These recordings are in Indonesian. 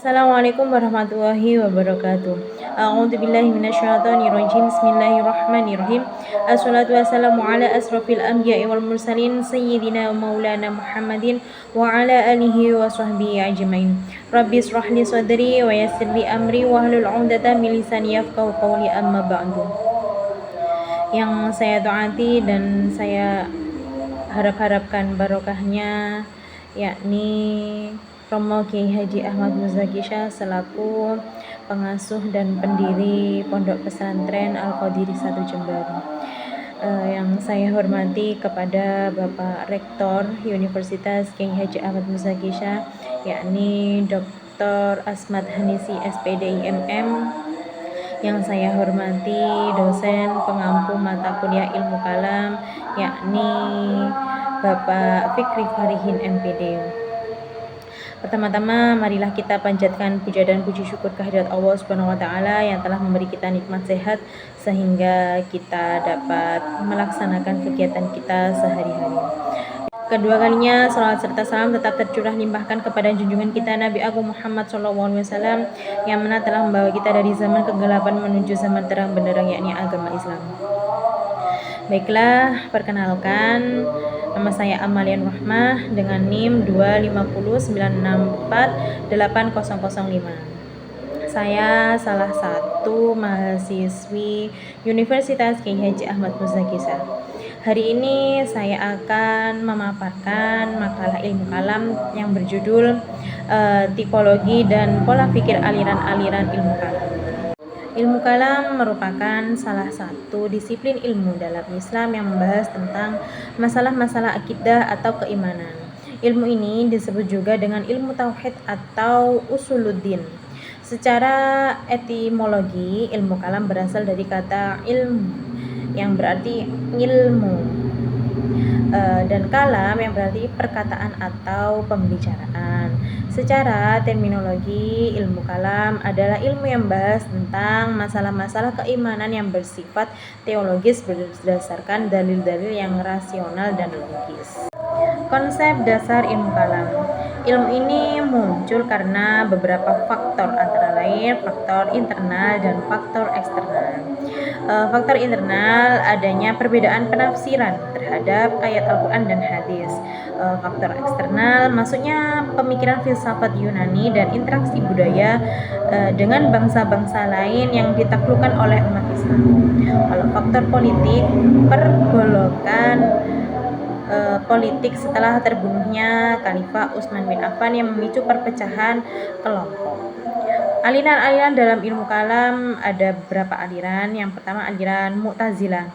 Assalamualaikum warahmatullahi wabarakatuh. A'udzu billahi minasyaitonir rajim. Bismillahirrahmanirrahim. Assalatu wassalamu ala asrofil anbiya'i wal mursalin sayyidina wa maulana Muhammadin wa ala alihi wa sahbihi ajmain. Rabbi israh li sadri wa yassir li amri wa hlul 'uqdatam min lisani yafqahu qawli, amma ba'du. Yang saya taati dan saya harapkan barokahnya, yakni Romo Kiai Haji Ahmad Muzaki Syah selaku pengasuh dan pendiri Pondok Pesantren Al-Qadiri 1 Jember. Yang saya hormati kepada Bapak Rektor Universitas Kiai Haji Ahmad Muzaki Syah, yakni Dr. Asmad Hanisi SPD IMM. Yang saya hormati dosen pengampu mata kuliah ilmu kalam, yakni Bapak Fikri Farihin MPD. Pertama-tama marilah kita panjatkan puja dan puji syukur kehadirat Allah Subhanahu wa taala yang telah memberi kita nikmat sehat sehingga kita dapat melaksanakan kegiatan kita sehari-hari. Kedua kalinya salawat serta salam tetap tercurah limpahkan kepada junjungan kita Nabi Agung Muhammad SAW yang mana telah membawa kita dari zaman kegelapan menuju zaman terang benderang, yakni agama Islam. Baiklah, perkenalkan, nama saya Amalian Rahmah dengan NIM 25096480005. Saya salah satu mahasiswi Universitas Kiai Haji Ahmad Muzaki Syah. Hari ini saya akan memaparkan makalah ilmu kalam yang berjudul tipologi dan pola pikir aliran-aliran ilmu kalam. Ilmu kalam merupakan salah satu disiplin ilmu dalam Islam yang membahas tentang masalah-masalah akidah atau keimanan. Ilmu ini disebut juga dengan ilmu tauhid atau usuluddin. Secara etimologi, ilmu kalam berasal dari kata ilmu yang berarti ilmu dan kalam yang berarti perkataan atau pembicaraan. Secara terminologi, ilmu kalam adalah ilmu yang membahas tentang masalah-masalah keimanan yang bersifat teologis berdasarkan dalil-dalil yang rasional dan logis. Konsep dasar ilmu kalam. Ilmu ini muncul karena beberapa faktor, antara lain faktor internal dan faktor eksternal. Faktor internal adanya perbedaan penafsiran terhadap ayat Al-Quran dan hadis. Faktor eksternal maksudnya pemikiran filsafat Yunani dan interaksi budaya dengan bangsa-bangsa lain yang ditaklukkan oleh umat Islam. Kalau faktor politik, pergolakan politik setelah terbunuhnya Khalifah Utsman bin Affan yang memicu perpecahan kelompok. Aliran-aliran dalam ilmu kalam ada beberapa aliran. Yang pertama aliran Mu'tazilah.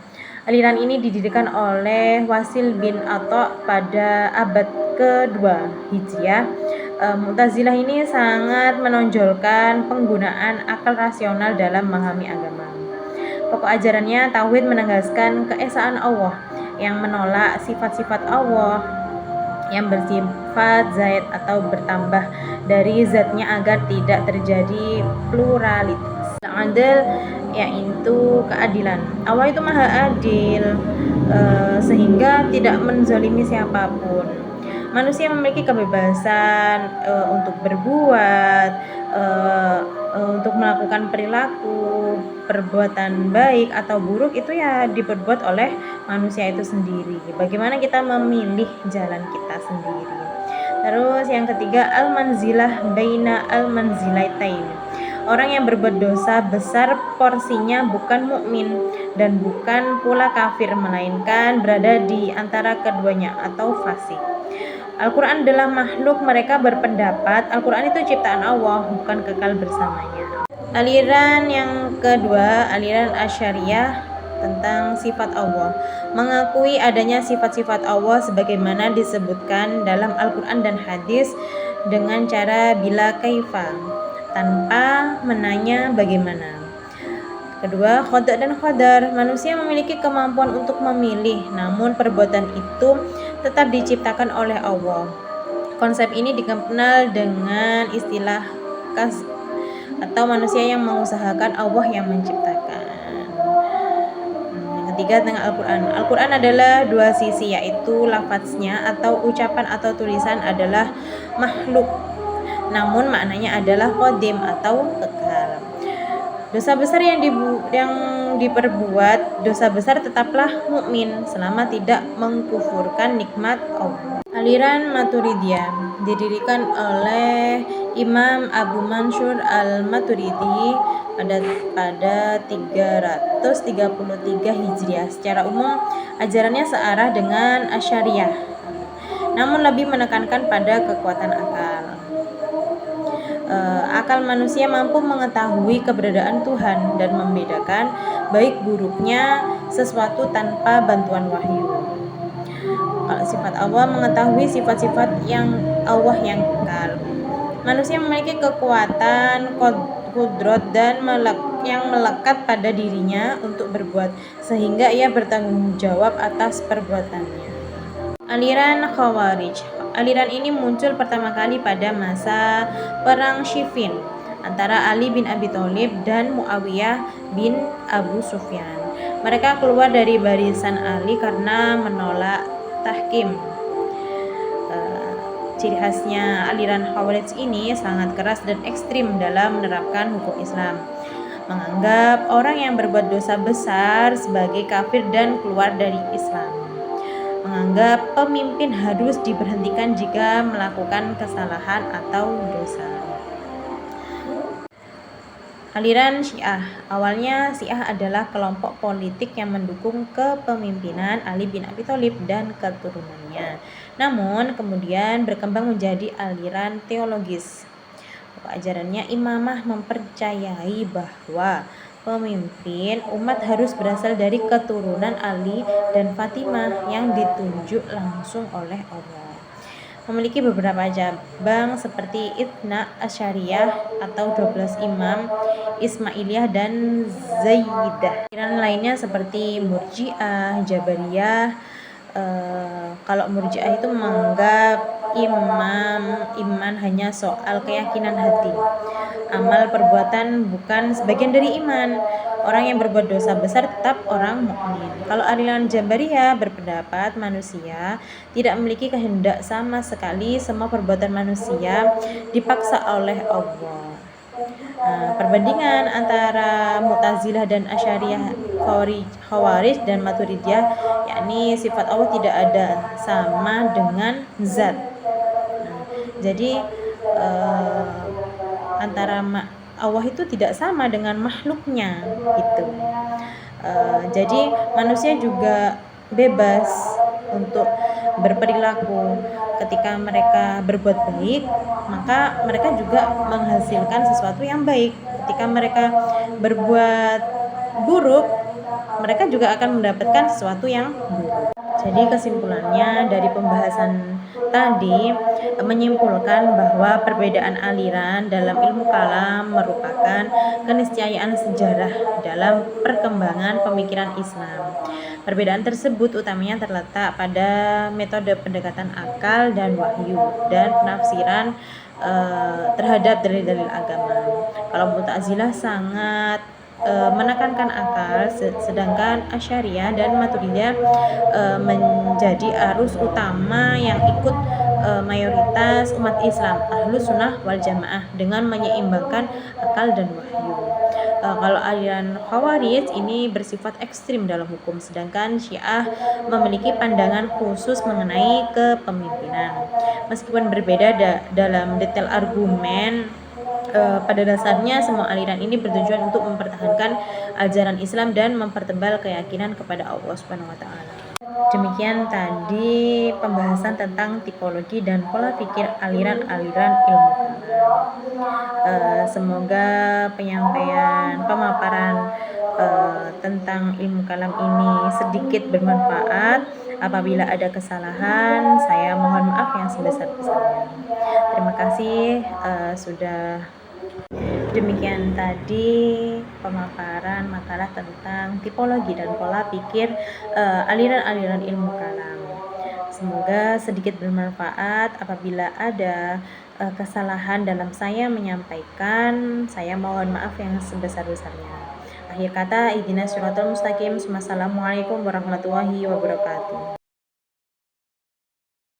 Aliran ini didirikan oleh Wasil bin Atha pada abad ke-2 Hijriah. Mu'tazilah ini sangat menonjolkan penggunaan akal rasional dalam memahami agama. Pokok ajarannya tauhid menegaskan keesaan Allah, yang menolak sifat-sifat Allah yang bersifat zaid atau bertambah dari zatnya agar tidak terjadi pluralitas. Adil yaitu keadilan. Allah itu maha adil sehingga tidak menzalimi siapapun. Manusia memiliki kebebasan untuk berbuat, untuk melakukan perilaku, perbuatan baik atau buruk itu ya diperbuat oleh manusia itu sendiri. Bagaimana kita memilih jalan kita sendiri. Terus yang ketiga, al-manzilah baina al-manzilaitain. Orang yang berbuat dosa besar porsinya bukan mukmin dan bukan pula kafir, melainkan berada di antara keduanya atau fasik. Al-Quran adalah makhluk, mereka berpendapat Al-Quran itu ciptaan Allah, bukan kekal bersamanya. Aliran yang kedua, aliran Asy'ariyah tentang sifat Allah. Mengakui adanya sifat-sifat Allah sebagaimana disebutkan dalam Al-Quran dan hadis dengan cara bila kaifa, tanpa menanya bagaimana. Kedua, qada dan qadar. Manusia memiliki kemampuan untuk memilih, namun perbuatan itu tetap diciptakan oleh Allah. Konsep ini dikenal dengan istilah kasb atau manusia yang mengusahakan, Allah yang menciptakan. Yang ketiga tentang Al-Quran. Al-Quran adalah dua sisi, yaitu lafaznya atau ucapan atau tulisan adalah makhluk namun maknanya adalah qadim atau kekal. Dosa besar yang diperbuat, dosa besar tetaplah mukmin selama tidak mengkufurkan nikmat Allah. Aliran Maturidiyah didirikan oleh Imam Abu Mansur al-Maturidi pada 333 Hijriah. Secara umum, ajarannya searah dengan Asy'ariyah, namun lebih menekankan pada kekuatan akal. Akal manusia mampu mengetahui keberadaan Tuhan dan membedakan baik buruknya sesuatu tanpa bantuan wahyu. Kalau sifat Allah, mengetahui sifat-sifat yang Allah yang kekal. Manusia memiliki kekuatan, kudrat dan yang melekat pada dirinya untuk berbuat, sehingga ia bertanggung jawab atas perbuatannya. Aliran Khawarij. Aliran ini muncul pertama kali pada masa Perang Siffin antara Ali bin Abi Thalib dan Muawiyah bin Abu Sufyan. Mereka keluar dari barisan Ali karena menolak tahkim. Ciri khasnya aliran Khawarij ini sangat keras dan ekstrim dalam menerapkan hukum Islam. Menganggap orang yang berbuat dosa besar sebagai kafir dan keluar dari Islam. Menganggap pemimpin harus diberhentikan jika melakukan kesalahan atau dosa. Aliran Syiah. Awalnya Syiah adalah kelompok politik yang mendukung kepemimpinan Ali bin Abi Thalib dan keturunannya. Namun kemudian berkembang menjadi aliran teologis. Ajarannya imamah mempercayai bahwa pemimpin umat harus berasal dari keturunan Ali dan Fatimah yang ditunjuk langsung oleh Allah. Memiliki beberapa cabang seperti Itsna Asy'ariyah atau 12 imam, Ismailiyah dan Zaidah. Aliran lainnya seperti Murji'ah, Jabariyah. Kalau Murji'ah itu menganggap iman hanya soal keyakinan hati. Amal perbuatan bukan sebagian dari iman. Orang yang berbuat dosa besar tetap orang mukmin. Kalau aliran Jabariyah berpendapat manusia tidak memiliki kehendak sama sekali, semua perbuatan manusia dipaksa oleh Allah. Perbandingan antara Mu'tazilah dan Asy'ariyah, Khawarij dan Maturidiyah, yakni sifat Allah tidak ada sama dengan zat. Jadi antara Allah itu tidak sama dengan makhluknya gitu. Jadi manusia juga bebas untuk berperilaku. Ketika mereka berbuat baik, maka mereka juga menghasilkan sesuatu yang baik. Ketika mereka berbuat buruk, mereka juga akan mendapatkan sesuatu yang buruk. Jadi kesimpulannya dari pembahasan tadi menyimpulkan bahwa perbedaan aliran dalam ilmu kalam merupakan keniscayaan sejarah dalam perkembangan pemikiran Islam. Perbedaan tersebut utamanya terletak pada metode pendekatan akal dan wahyu dan penafsiran terhadap dalil-dalil agama. Kalau Mu'tazilah sangat menekankan akal, sedangkan Asy'ariyah dan Maturidiyah menjadi arus utama yang ikut mayoritas umat Islam Ahlus Sunnah wal Jamaah dengan menyeimbangkan akal dan wahyu. Kalau aliran Khawarij ini bersifat ekstrim dalam hukum, sedangkan Syiah memiliki pandangan khusus mengenai kepemimpinan. Meskipun berbeda dalam detail argumen, pada dasarnya semua aliran ini bertujuan untuk mempertahankan ajaran Islam dan mempertebal keyakinan kepada Allah Subhanahu wa taala. Demikian tadi pembahasan tentang tipologi dan pola pikir aliran-aliran ilmu kalam. Semoga penyampaian pemaparan tentang ilmu kalam ini sedikit bermanfaat. Apabila ada kesalahan, saya mohon maaf yang sebesar-besarnya. Terima kasih sudah. Demikian tadi pemaparan makalah tentang tipologi dan pola pikir aliran-aliran ilmu kalam. Semoga sedikit bermanfaat. Apabila ada kesalahan dalam saya menyampaikan, saya mohon maaf yang sebesar-besarnya. Akhir kata, ihdinas siratal mustaqim. Wassalamualaikum warahmatullahi wabarakatuh.